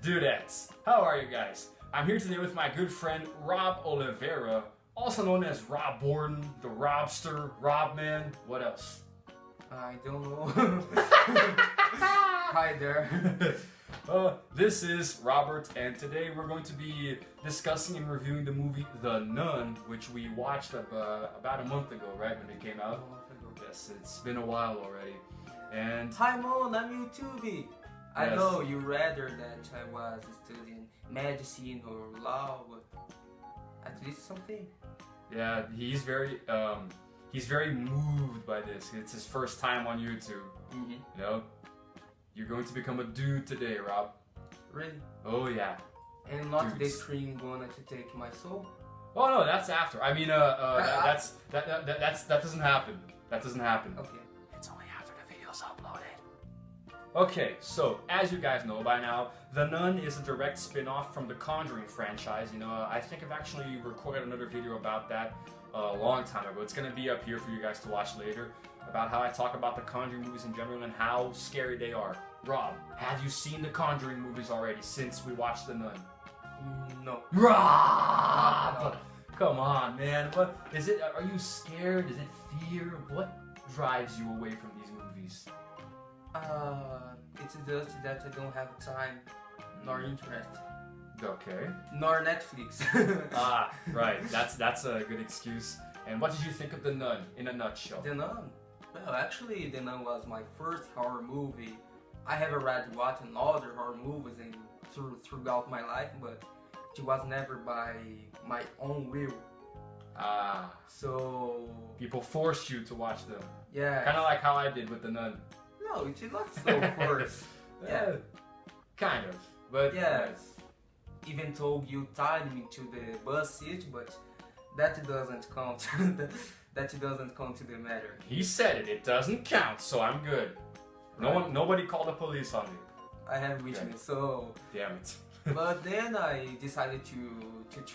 Dudettes, how are you guys? I'm here today with my good friend Rob Oliveira, also known as Rob Borden, the Robster, Robman, what else? I don't know. Hi there. This is Robert, and today we're going to be discussing and reviewing the movie The Nun, which we watched about a month ago, right, when it came out? Yes, it's been a while already. And Hi Mon, I'm YouTube. I Yes. know you rather that I was studying medicine or law, but at least something. yeah, he's very moved by this. It's his first time on YouTube. Mm-hmm. You know, you're going to become a dude today, Rob. Really? Oh yeah. And not the Dudes. screen gonna to take my soul? Oh no, that's after. I mean, that doesn't happen. That doesn't happen. Okay. It's only after the video's uploaded. Okay, so as you guys know by now, The Nun is a direct spin-off from the Conjuring franchise. You know, I think I've actually recorded another video about that a long time ago. It's gonna be up here for you guys to watch later, about how I talk about the Conjuring movies in general and how scary they are. Rob, have you seen the Conjuring movies already since we watched The Nun? No. Rob! Come on, man. What is it? Are you scared? Is it fear? What drives you away from these movies? It's just that I don't have time, nor interest, Okay. nor Netflix. Ah, right. That's a good excuse. And what did you think of The Nun in a nutshell? The Nun. Well, actually, The Nun was my first horror movie. I have already watched other horror movies throughout my life, but it was never by my own will. Ah, So people forced you to watch them. yeah. Kind of like how I did with The Nun. No, it's not so forced. Yeah. Kind of. But Yes. Even though you tied me to the bus seat, but that doesn't count. That doesn't count to the matter. He said it. It doesn't count, so I'm good. Nobody called the police on me. I have witness, so. Damn it. But then I decided to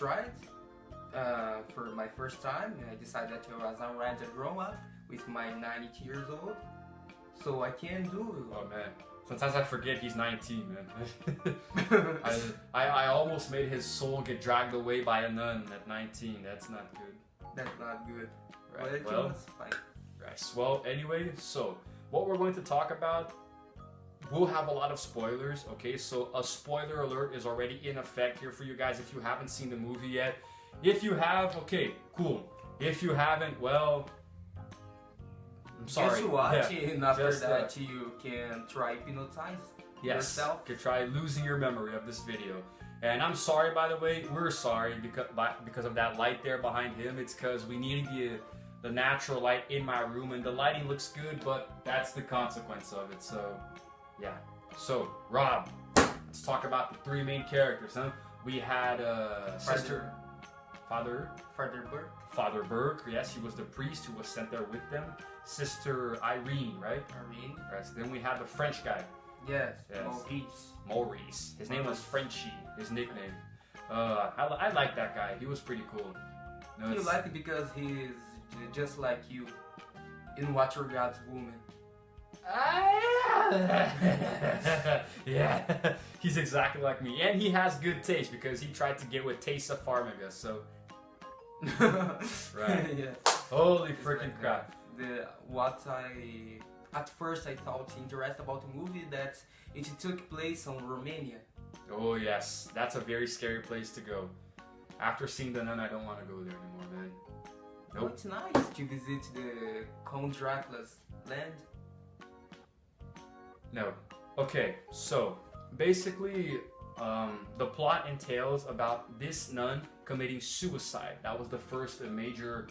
try it for my first time. I decided that I was already grown up with my 90 years old, so I can do. Oh man. Sometimes I forget he's 19, man. I almost made his soul get dragged away by a nun at 19. That's not good. That's not good. Right. But it Well, was fine. right. Well, anyway, so what we're going to talk about, we'll have a lot of spoilers, okay? So a spoiler alert is already in effect here for you guys if you haven't seen the movie yet. If you have, okay, cool. If you haven't, well, I'm sorry. Just watch Yeah. it, and after Just, that you can try hypnotize Yes, yourself. you could try losing your memory of this video. And I'm sorry, by the way, we're sorry because of that light there behind him. It's because we needed the natural light in my room, and the lighting looks good, but that's the consequence of it. So, yeah. So, Rob, let's talk about the three main characters, huh? We had sister, Father Burke, yes, he was the priest who was sent there with them. Sister Irene, right? Irene. Right. So then we had the French guy. Yes, Yes. Maurice. Maurice. His name was Frenchie, his nickname. I like that guy. He was pretty cool. No, You it's- like it because he's just like you in What Your God's Woman. Yeah, he's exactly like me. And he has good taste because he tried to get with Taysa Farmiga, so... Right. Yes. Holy It's freaking like crap. At first I thought interesting about the movie that it took place on Romania. Oh yes, that's a very scary place to go. After seeing The Nun, I don't want to go there anymore, man. Oh, Nope. it's nice to visit the Count Dracula's land. No. Okay, so basically, the plot entails about this nun committing suicide. That was the first major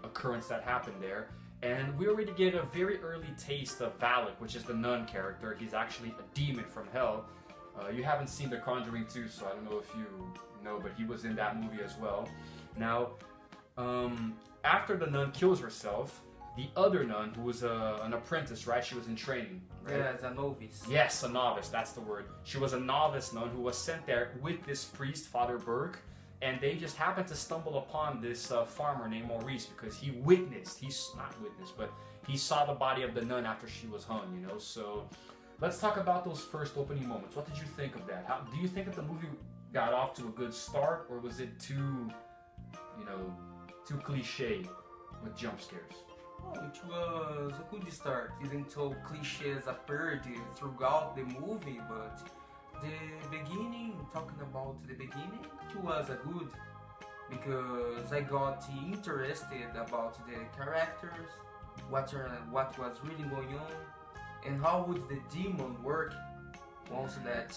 occurrence that happened there. And we already get a very early taste of Valak, which is the nun character. He's actually a demon from hell. You haven't seen The Conjuring 2, so I don't know if you know, but he was in that movie as well. Now, after the nun kills herself, the other nun, who was an apprentice, right? She was in training, right? Yeah, as a novice. Yes, a novice, that's the word. She was a novice nun who was sent there with this priest, Father Burke, and they just happened to stumble upon this farmer named Maurice because he witnessed, he saw the body of the nun after she was hung, you know, so let's talk about those first opening moments. What did you think of that? How do you think that the movie got off to a good start, or was it too, you know, too cliche with jump scares? Oh, it was a good start. Even though cliches appeared throughout the movie, but the beginning, talking about the beginning, it was a good, because I got interested about the characters, what was really going on, and how would the demon work once that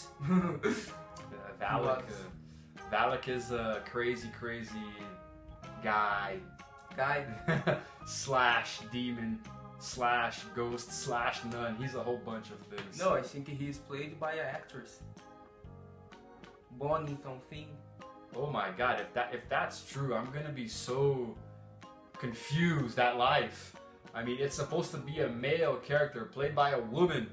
Valak is a crazy guy slash demon slash ghost slash nun. He's a whole bunch of things. No, I think he's played by an actress. Bonnie something. Oh my god, if that's true, I'm gonna be so confused at life. I mean, it's supposed to be a male character played by a woman.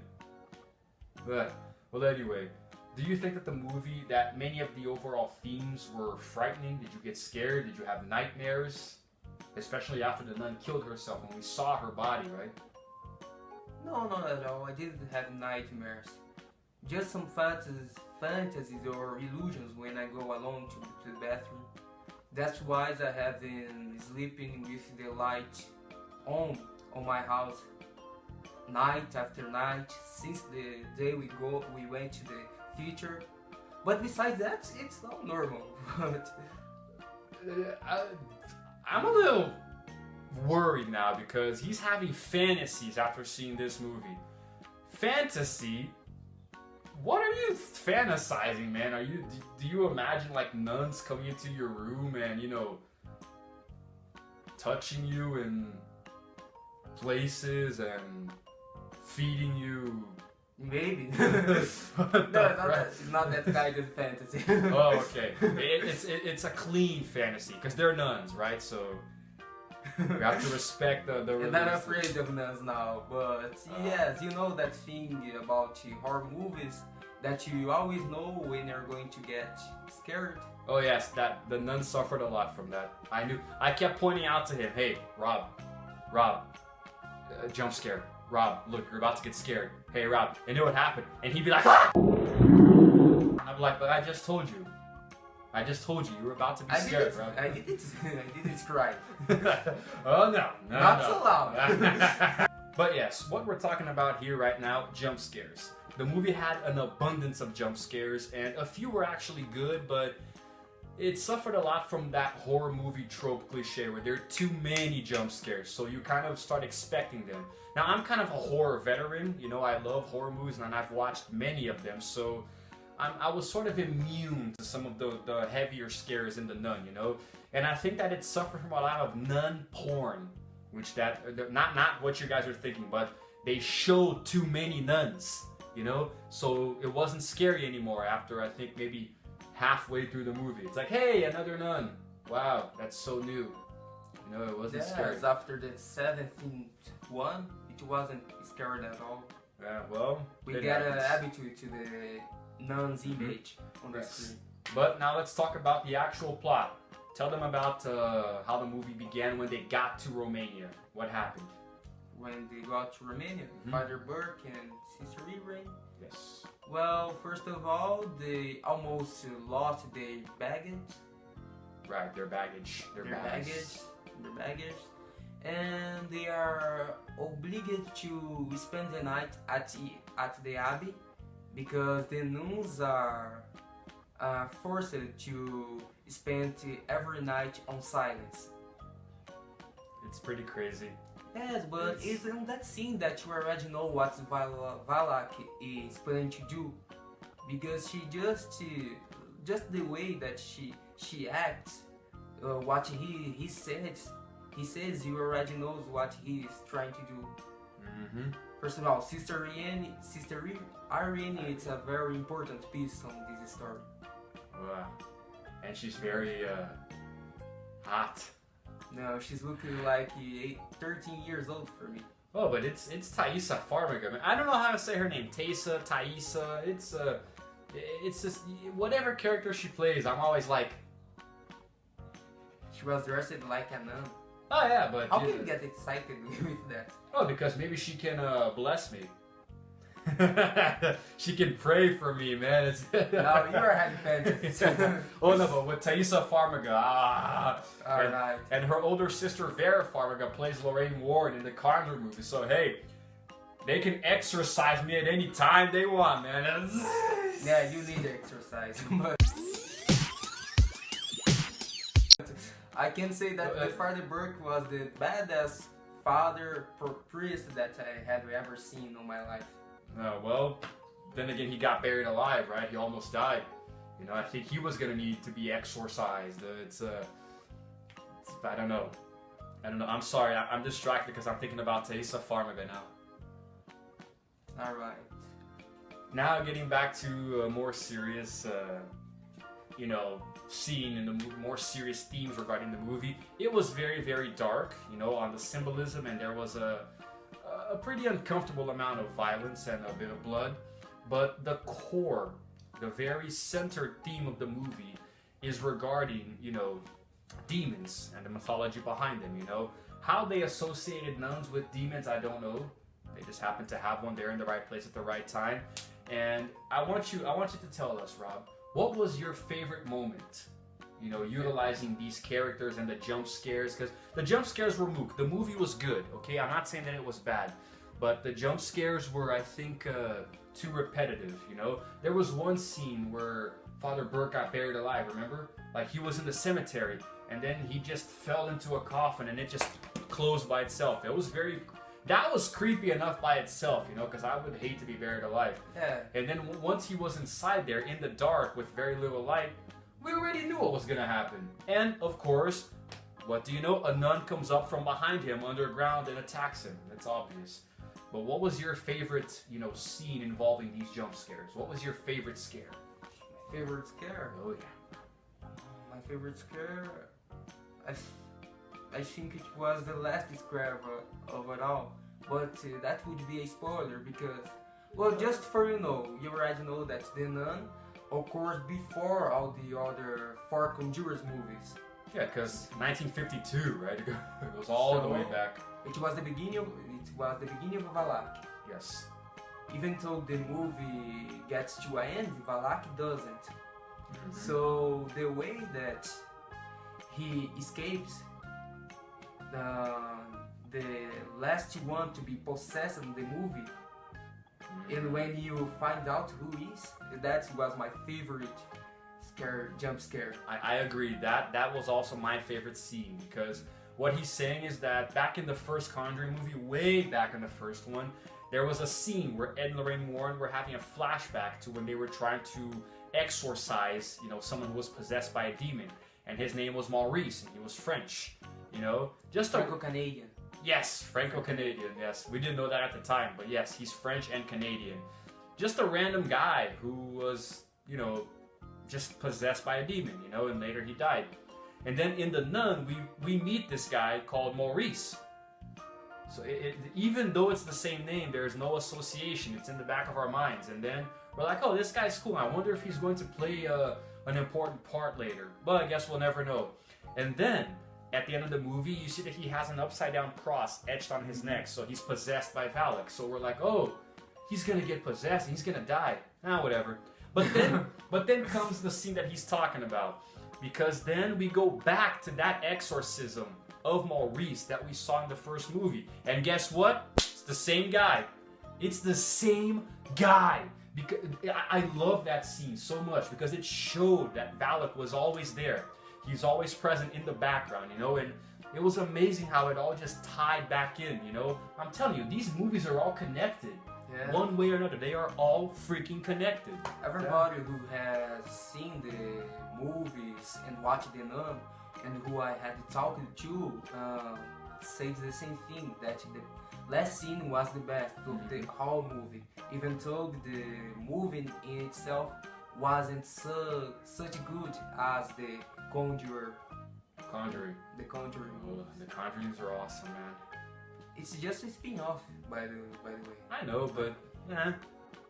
But, well, anyway, do you think that the movie, that many of the overall themes were frightening? Did you get scared? Did you have nightmares? Especially after the nun killed herself and we saw her body, right? No, not at all. I didn't have nightmares. Just some fantasies or illusions when I go alone to the bathroom. That's why I have been sleeping with the light on my house night after night since the day we went to the theater. But besides that, it's not normal. I'm a little worried now because he's having fantasies after seeing this movie. Fantasy? What are you fantasizing, man? Do you imagine like nuns coming into your room and, you know, touching you in places and feeding you? Maybe. No, it's not that kind of fantasy. Oh, okay. It's a clean fantasy because they're nuns, right? So we have to respect the religion. I'm not afraid of nuns now, but yes, you know that thing about horror movies that you always know when you're going to get scared. Oh yes, that the nun suffered a lot from that. I knew. I kept pointing out to him, "Hey, Rob, jump scare. Rob, look, you're about to get scared. Hey, Rob," and then what happened? And he'd be like, "Ah!" I'm like, "But I just told you. You were about to be scared, bro." I didn't cry. Oh no, not so loud. But yes, what we're talking about here right now, jump scares. The movie had an abundance of jump scares, and a few were actually good, but it suffered a lot from that horror movie trope cliche where there are too many jump scares, so you kind of start expecting them. Now, I'm kind of a horror veteran, you know, I love horror movies and I've watched many of them, so I was sort of immune to some of the heavier scares in The Nun, you know? And I think that it suffered from a lot of nun porn, which not what you guys are thinking, but they showed too many nuns, you know? So it wasn't scary anymore after, I think, maybe halfway through the movie. It's like, hey, another nun. Wow, that's so new. You know, it wasn't scary. After the 17th one, it wasn't scary at all. Yeah, well, we got an habitude to the nun's image on the screen. But now let's talk about the actual plot. Tell them about how the movie began when they got to Romania. What happened? When they got to Romania, Father Burke and Sister Irene. Yes. Well, first of all, they almost lost their baggage. Right, their baggage. Their baggage. And they are obliged to spend the night at the abbey because the nuns are forced to spend every night on silence. It's pretty crazy. Yes, but it's in that scene that you already know what Valak is planning to do, because she just the way that she acts, what he says you already knows what he is trying to do. First of all, Sister Irene, it's a very important piece on this story. Wow, and she's very hot. No, she's looking like 13 years old for me. Oh, but it's Thaisa Farmiga. I don't know how to say her name. Thaisa. It's just whatever character she plays. I'm always like. She was dressed like a nun. Oh yeah, but how can you get excited with that? Oh, because maybe she can bless me. She can pray for me, man. It's Now you are having fantasy. oh no, but with Thaisa Farmiga, Alright. and her older sister Vera Farmiga plays Lorraine Warren in the Conjuring movie. So hey, they can exorcise me at any time they want, man. Yeah, you need exercise. But I can say that the Father Burke was the baddest father priest that I have ever seen in my life. Well, then again, he got buried alive, right? He almost died. You know, I think he was gonna need to be exorcised. I don't know. I'm sorry. I'm distracted because I'm thinking about Thaisa Farmiga now. All right. Now getting back to a more serious, scene in the more serious themes regarding the movie. It was very, very dark, on the symbolism, and there was a pretty uncomfortable amount of violence and a bit of blood. But the core, the very centered theme of the movie is regarding, demons and the mythology behind them, How they associated nuns with demons, I don't know. They just happened to have one there in the right place at the right time. And I want you to tell us, Rob, what was your favorite moment? Utilizing these characters and the jump scares, because the jump scares were moot. The movie was good, okay? I'm not saying that it was bad, but the jump scares were, I think, too repetitive, There was one scene where Father Burke got buried alive, remember? Like, he was in the cemetery, and then he just fell into a coffin, and it just closed by itself. That was creepy enough by itself, because I would hate to be buried alive. Yeah. And then once he was inside there in the dark with very little light, we already knew what was going to happen. And, of course, what do you know? A nun comes up from behind him underground and attacks him. That's obvious. But what was your favorite, scene involving these jump scares? What was your favorite scare? Favorite scare? Oh, yeah. My favorite scare? I think it was the last scare of it all. But that would be a spoiler because, well, just for you already know that the nun occurs before all the other 4 Conjurers movies. Yeah, because 1952, right? It goes all the way back. It was the beginning of Valak. Yes. Even though the movie gets to an end, Valak doesn't. Mm-hmm. So the way that he escapes, the last one to be possessed in the movie, and when you find out who he is, that was my favorite jump scare. I agree. That was also my favorite scene, because what he's saying is that back in the first Conjuring movie, way back in the first one, there was a scene where Ed and Lorraine Warren were having a flashback to when they were trying to exorcise, someone who was possessed by a demon, and his name was Maurice, and he was French, just Franco-Canadian. Yes, Franco-Canadian, yes. We didn't know that at the time, but yes, he's French and Canadian. Just a random guy who was, just possessed by a demon, and later he died. And then in The Nun, we meet this guy called Maurice. So even though it's the same name, there's no association. It's in the back of our minds. And then we're like, oh, this guy's cool. I wonder if he's going to play an important part later. But I guess we'll never know. And then at the end of the movie, you see that he has an upside-down cross etched on his neck, so he's possessed by Valak. So we're like, oh, he's gonna get possessed, and he's gonna die. Whatever. But then comes the scene that he's talking about, because then we go back to that exorcism of Maurice that we saw in the first movie, and guess what? It's the same guy. It's the same guy. Because I love that scene so much because it showed that Valak was always there. He's always present in the background, and it was amazing how it all just tied back in, I'm telling you, these movies are all connected. Yeah. One way or another, they are all freaking connected. Everybody who has seen the movies and watched the Nun, and who I had talked to, says the same thing, that the last scene was the best of the whole movie, even though the movie in itself wasn't such good as the Conjuring. The Conjuring. Oh, the Conjurings are awesome, man. It's just a spin-off, by the way. I know, but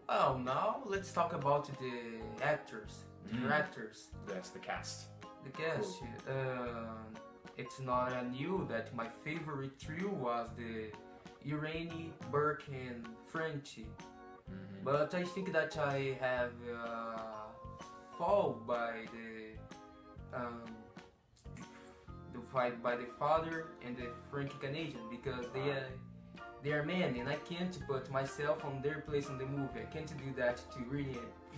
Oh, now let's talk about the actors, the directors. That's the cast. The cast. Cool. It's not new that my favorite trio was the Irene, Burke, and Frenchie. But I think that I have fall by the fight by the father and the Frank Canadian, because they are men and I can't put myself on their place in the movie. I can't do that to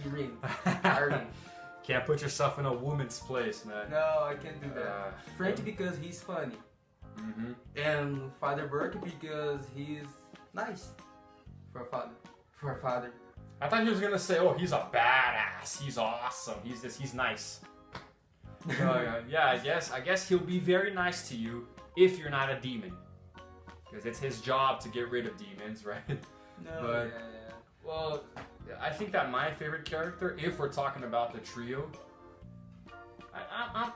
Irene. Can't put yourself in a woman's place, man. No, I can't do that. Frank because he's funny. And Father Burke because he's nice for a father. I thought he was gonna say, "Oh, he's a badass. He's awesome. He's this. He's nice." Yeah, I guess he'll be very nice to you if you're not a demon, because it's his job to get rid of demons, right? No. Well, I think that my favorite character, if we're talking about the trio,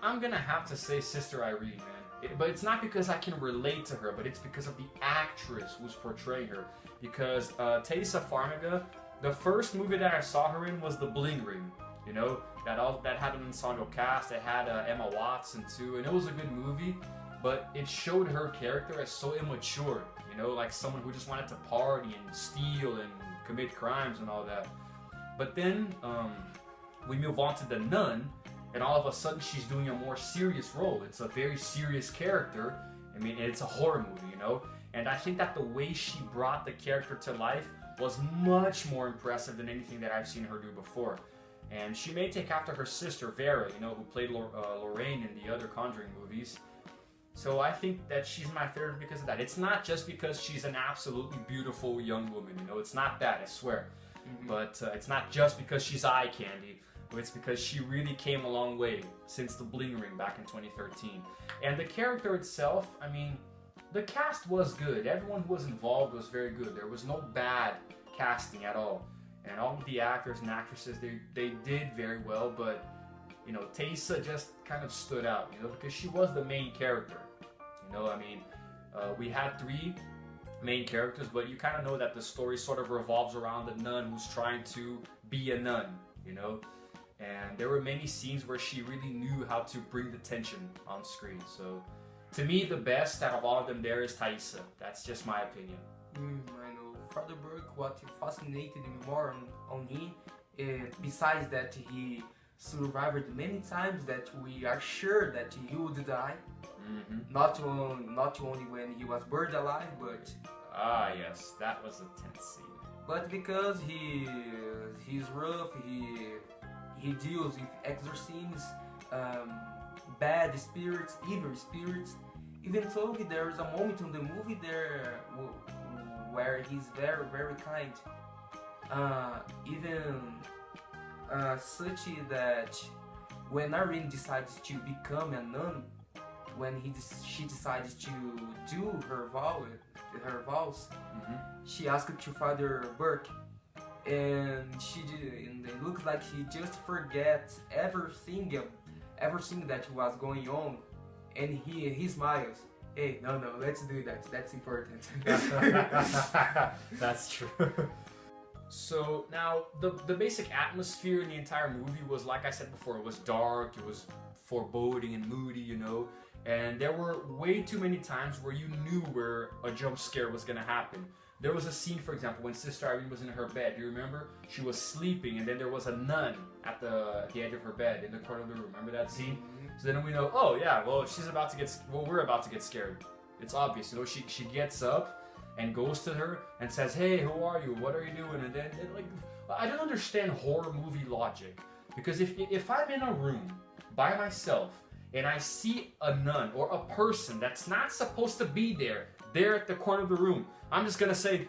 I'm gonna have to say Sister Irene, man. But it's not because I can relate to her, but it's because of the actress who's portraying her. Because Thaisa Farmiga, the first movie that I saw her in was The Bling Ring. You know, that had an ensemble cast. It had Emma Watson too, and it was a good movie. But it showed her character as so immature. You know, like someone who just wanted to party and steal and commit crimes and all that. But then we move on to The Nun, and all of a sudden she's doing a more serious role. It's a very serious character. I mean, it's a horror movie, you know? And I think that the way she brought the character to life was much more impressive than anything that I've seen her do before. And she may take after her sister, Vera, you know, who played Lorraine in the other Conjuring movies. So I think that she's my favorite because of that. It's not just because she's an absolutely beautiful young woman, you know? It's not that, I swear. But it's not just because she's eye candy. It's because she really came a long way since The Bling Ring back in 2013. And the character itself, I mean, the cast was good. Everyone who was involved was very good. There was no bad casting at all. And all of the actors and actresses, they did very well. But, you know, Thaisa just kind of stood out, you know, because she was the main character. You know, I mean, we had 3 main characters, but you kind of know that the story sort of revolves around the nun who's trying to be a nun, you know? And there were many scenes where she really knew how to bring the tension on screen. So, to me, the best out of all of them there is Thaisa. That's just my opinion. I know. Father Burke, what fascinated me more on him, besides that he survived many times, that we are sure that he would die. Not only when he was buried alive, but... Ah, yes, that was a tense scene. But because he's rough, he deals with exorcisms, bad spirits, evil spirits. Even though there is a moment in the movie there where he's very, very kind. Such that when Irene decides to become a nun, when she decides to do her vows, she asked to Father Burke, and it looks like he just forgets everything that was going on, and he smiles. Hey, no, let's do that. That's important. That's true. So now the basic atmosphere in the entire movie was, like I said before, it was dark, it was foreboding and moody, you know. And there were way too many times where you knew where a jump scare was gonna happen. There was a scene, for example, when Sister Irene was in her bed. Do you remember? She was sleeping, and then there was a nun at the edge of her bed in the corner of the room. Remember that scene? So then we know, oh yeah, well we're about to get scared. It's obvious, you know. She gets up and goes to her and says, "Hey, who are you? What are you doing?" And then I don't understand horror movie logic, because if I'm in a room by myself and I see a nun or a person that's not supposed to be there at the corner of the room, I'm just gonna say,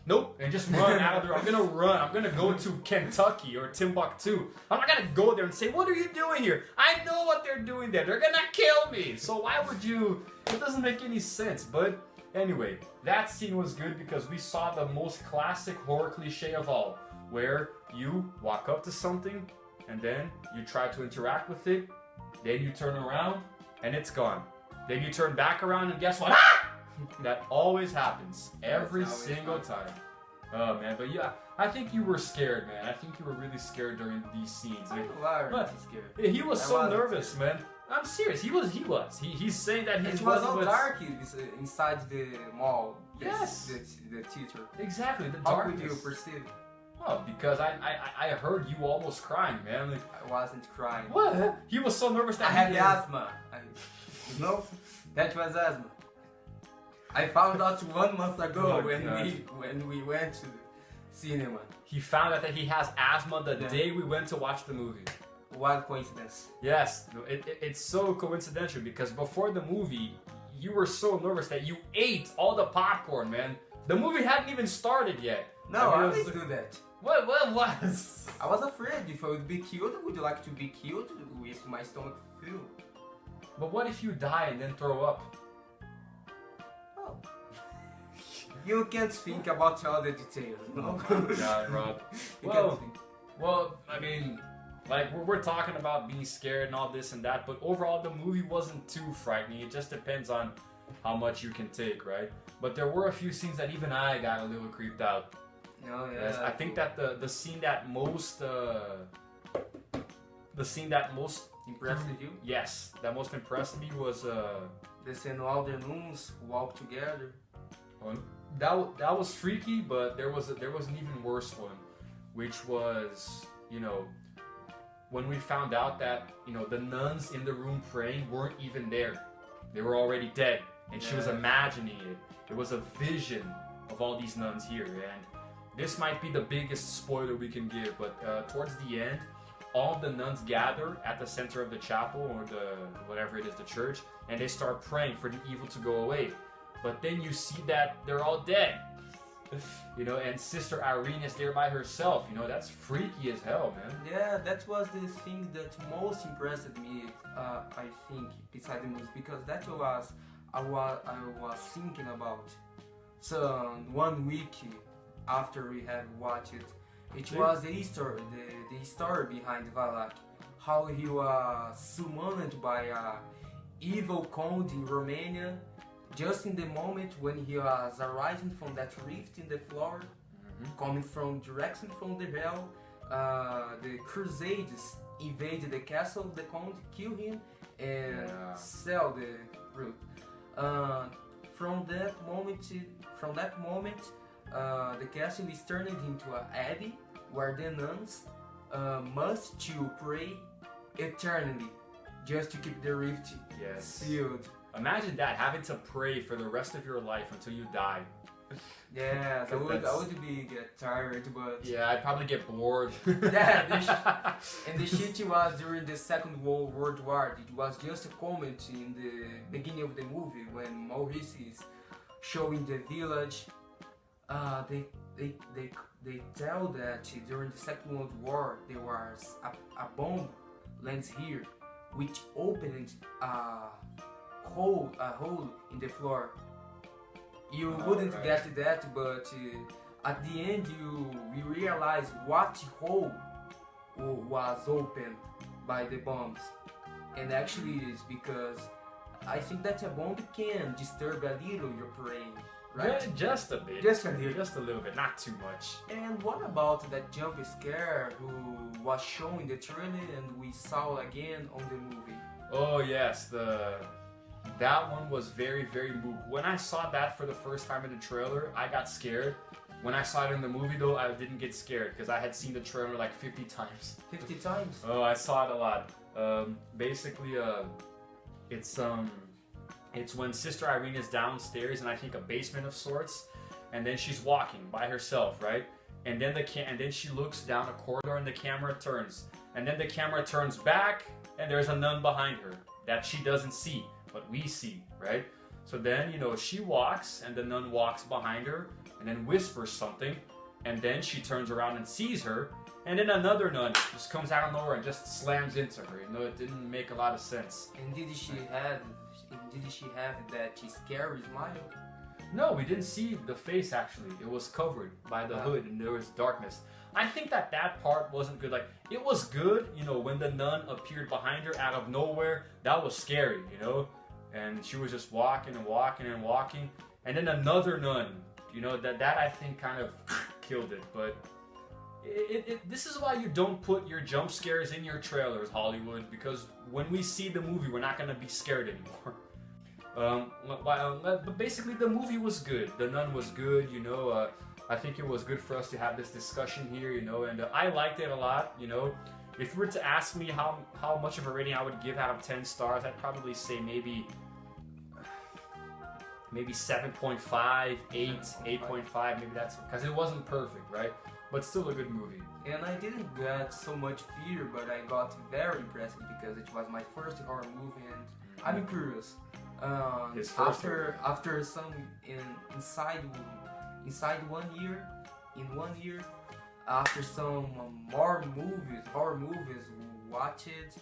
nope, and just run out of there. I'm gonna run. I'm gonna go to Kentucky or Timbuktu. I'm not gonna go there and say, what are you doing here? I know what they're doing there. They're gonna kill me. So why would you? It doesn't make any sense. But anyway, that scene was good because we saw the most classic horror cliche of all, where you walk up to something and then you try to interact with it. Then you turn around and it's gone. Then you turn back around and guess what? That always happens every single time. Oh man, but yeah, I think you were scared, man. I think you were really scared during these scenes. I was scared. He was so nervous, man. I'm serious. He was. He's saying that he It was wasn't all with- dark inside the mall. Yes. The theater. Exactly. The How darkness. could you perceive? Oh, because I heard you almost crying, man. Like, I wasn't crying. what? He was so nervous that I have asthma. You know, that was asthma. I found out 1 month ago Oh, when we went to the cinema. He found out that he has asthma the Yeah. day we went to watch the movie. What coincidence. Yes, it's so coincidental because before the movie, you were so nervous that you ate all the popcorn, man. The movie hadn't even started yet. No, I I mean, always do that. What was? I was afraid if I would be killed. Would you like to be killed with my stomach filled? But what if you die and then throw up? Oh. You can't think about all the details, no? God, Rob. You Well, can't think. Well, I mean, like we're talking about being scared and all this and that, but overall the movie wasn't too frightening. It just depends on how much you can take, right? But there were a few scenes that even I got a little creeped out. No, Yes, yeah. I think that the scene that most Impressed you? yes, that most impressed me was The scene all the nuns walk together. that was freaky, but there was an even worse one, which was, you know, when we found out that, you know, the nuns in the room praying weren't even there. They were already dead, and she was Yeah. imagining it. It was a vision of all these nuns here, and this might be the biggest spoiler we can give, but towards the end, all the nuns gather at the center of the chapel, or the whatever it is, the church, and they start praying for the evil to go away. But then you see that they're all dead. You know, and Sister Irene is there by herself. You know, that's freaky as hell, man. Yeah, that was the thing that most impressed me. I think beside the music, because that was I was thinking about. So 1 week after we have watched it, it was the story behind Valak, how he was summoned by a evil count in Romania, just in the moment when he was arising from that rift in the floor, coming from direction from the hell. The Crusades invade the castle of the count, kill him, and sell the root. From that moment, the castle is turned into an abbey where the nuns must to pray eternally just to keep the rift sealed. Imagine that, having to pray for the rest of your life until you die. Yeah, I would get tired, but Yeah, I'd probably get bored. yeah, and the shit was during the Second World War. It was just a comment in the beginning of the movie when Maurice is showing the village. They tell that during the Second World War there was a bomb lands here, which opened a hole in the floor. You wouldn't get that, but at the end we realize what hole was opened by the bombs, and actually it's because I think that a bomb can disturb a little your brain, right? Yeah, just a bit. Just a little. Just a little bit, not too much. And what about that jump scare who was shown in the trailer and we saw again on the movie? Oh yes, that one was very, very moving. When I saw that for the first time in the trailer, I got scared. When I saw it in the movie though, I didn't get scared because I had seen the trailer like 50 times. 50 times? Oh, I saw it a lot. Basically, it's when Sister Irene is downstairs in I think a basement of sorts, and then she's walking by herself, right? And then then she looks down a corridor and the camera turns, and then the camera turns back and there's a nun behind her that she doesn't see, but we see, right? So then, you know, she walks and the nun walks behind her and then whispers something, and then she turns around and sees her, and then another nun just comes out of nowhere and just slams into her. You know, it didn't make a lot of sense. And did she have that scary smile? No, we didn't see the face actually. It was covered by the hood and there was darkness. I think that part wasn't good. Like, it was good, you know, when the nun appeared behind her out of nowhere. That was scary, you know? And she was just walking and walking and walking. And then another nun, you know, that I think kind of killed it. But this is why you don't put your jump scares in your trailers, Hollywood, because when we see the movie, we're not gonna be scared anymore. But basically, the movie was good. The Nun was good, you know. I think it was good for us to have this discussion here, you know, and I liked it a lot, you know. If you were to ask me how much of a rating I would give out of 10 stars, I'd probably say maybe 7.5, 8, 8.5, maybe that's because it wasn't perfect, right? But still a good movie. And I didn't get so much fear, but I got very impressed because it was my first horror movie, and I'm curious. His first after some inside 1 year, after some more horror movies, watch it.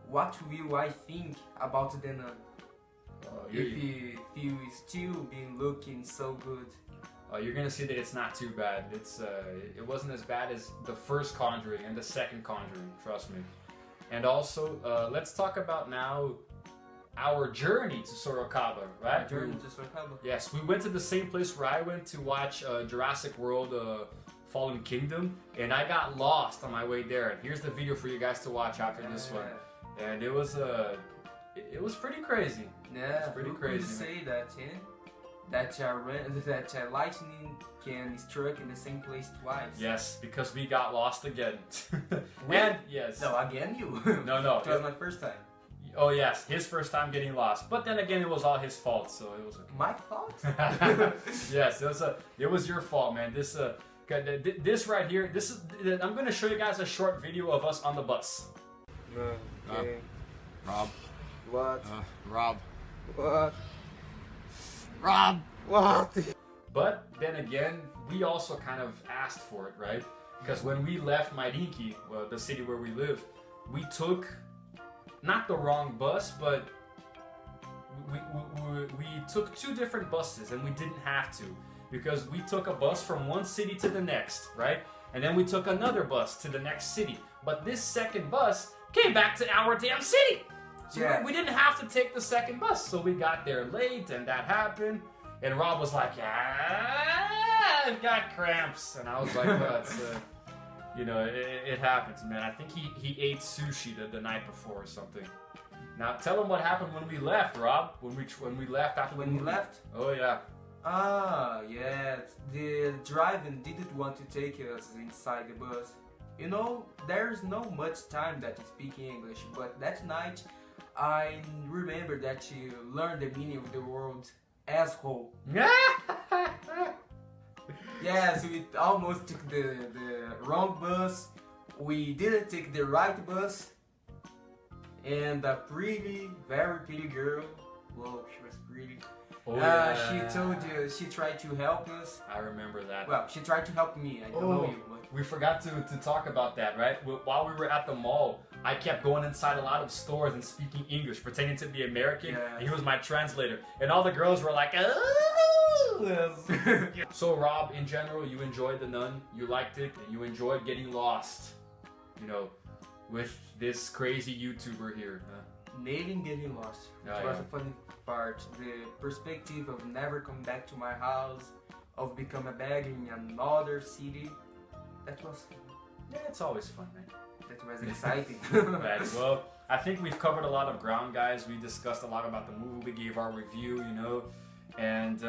What will I think about the Nun? If you still been looking so good. You're gonna see that it's not too bad. It wasn't as bad as the first Conjuring and the second Conjuring, trust me. And also, let's talk about now our journey to Sorocaba, right? Journey to Sorocaba. Yes, we went to the same place where I went to watch Jurassic World Fallen Kingdom, and I got lost on my way there. And here's the video for you guys to watch after this one. And it was pretty crazy. Yeah, pretty who crazy. Could say that, that lightning can strike in the same place twice. Yes, because we got lost again. When? Yes. No, again you. No. It was my first time. Oh yes, his first time getting lost. But then again, it was all his fault, so it was okay. My fault? Yes, it was your fault, man. This right here, I'm gonna show you guys a short video of us on the bus. Okay. Rob. What? Rob. What? Rob! What? But then again, we also kind of asked for it, right? Because when we left Marinki, the city where we live, we took not the wrong bus, but we took 2 different buses, and we didn't have to, because we took a bus from one city to the next, right? And then we took another bus to the next city. But this second bus came back to our damn city. So we didn't have to take the second bus. So we got there late, and that happened. And Rob was like, yeah, I've got cramps. And I was like, well, it's, you know, it happens, man. I think he ate sushi the night before or something. Now tell him what happened when we left, Rob. When we left after When we left? Oh yeah. Ah, yeah. The driver didn't want to take us inside the bus. You know, there's no much time that you speak English, but that night I remember that you learned the meaning of the word asshole. Yes, we almost took the wrong bus. We didn't take the right bus. And a very pretty girl, whoa, she was pretty. Oh, yeah. She tried to help us. I remember that. Well, she tried to help me. I don't know you, but... We forgot to talk about that, right? While we were at the mall, I kept going inside a lot of stores and speaking English, pretending to be American, and he was my translator. And all the girls were like, oh! So Rob, in general, you enjoyed The Nun, you liked it, and you enjoyed getting lost, you know, with this crazy YouTuber here. Nailing getting lost. It was a funny part. The perspective of never coming back to my house, of becoming a beggar in another city. That was fun. Yeah, it's always fun, man. That was exciting. Right. Well, I think we've covered a lot of ground, guys. We discussed a lot about the movie. We gave our review, you know. And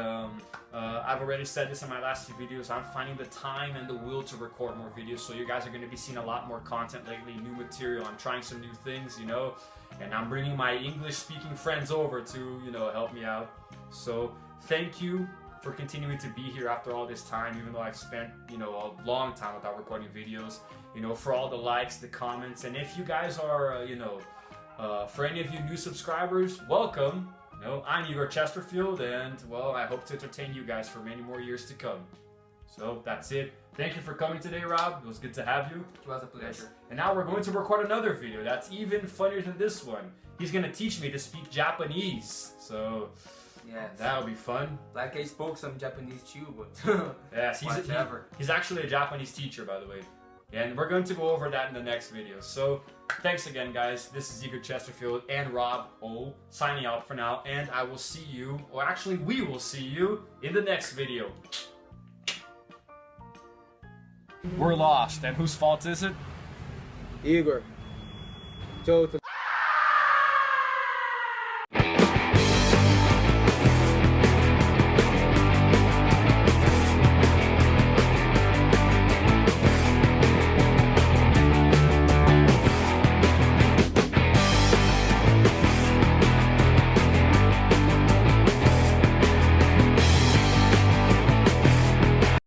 I've already said this in my last few videos. I'm finding the time and the will to record more videos. So you guys are going to be seeing a lot more content lately, new material. I'm trying some new things, you know. And I'm bringing my English-speaking friends over to, you know, help me out. So thank you for continuing to be here after all this time, even though I've spent, you know, a long time without recording videos, you know, for all the likes, the comments, and if you guys are, you know, for any of you new subscribers, welcome. You know, I'm Igor Chesterfield, and, well, I hope to entertain you guys for many more years to come. So, that's it. Thank you for coming today, Rob. It was good to have you. It was a pleasure. Yes. And now we're going to record another video that's even funnier than this one. He's going to teach me to speak Japanese. So... yes. That'll be fun. Like I spoke some Japanese too, but yes, he's actually a Japanese teacher, by the way. And we're going to go over that in the next video. So, thanks again, guys. This is Igor Chesterfield and Rob O signing out for now. And I will see you, or actually we will see you in the next video. We're lost, and whose fault is it? Igor. Totally.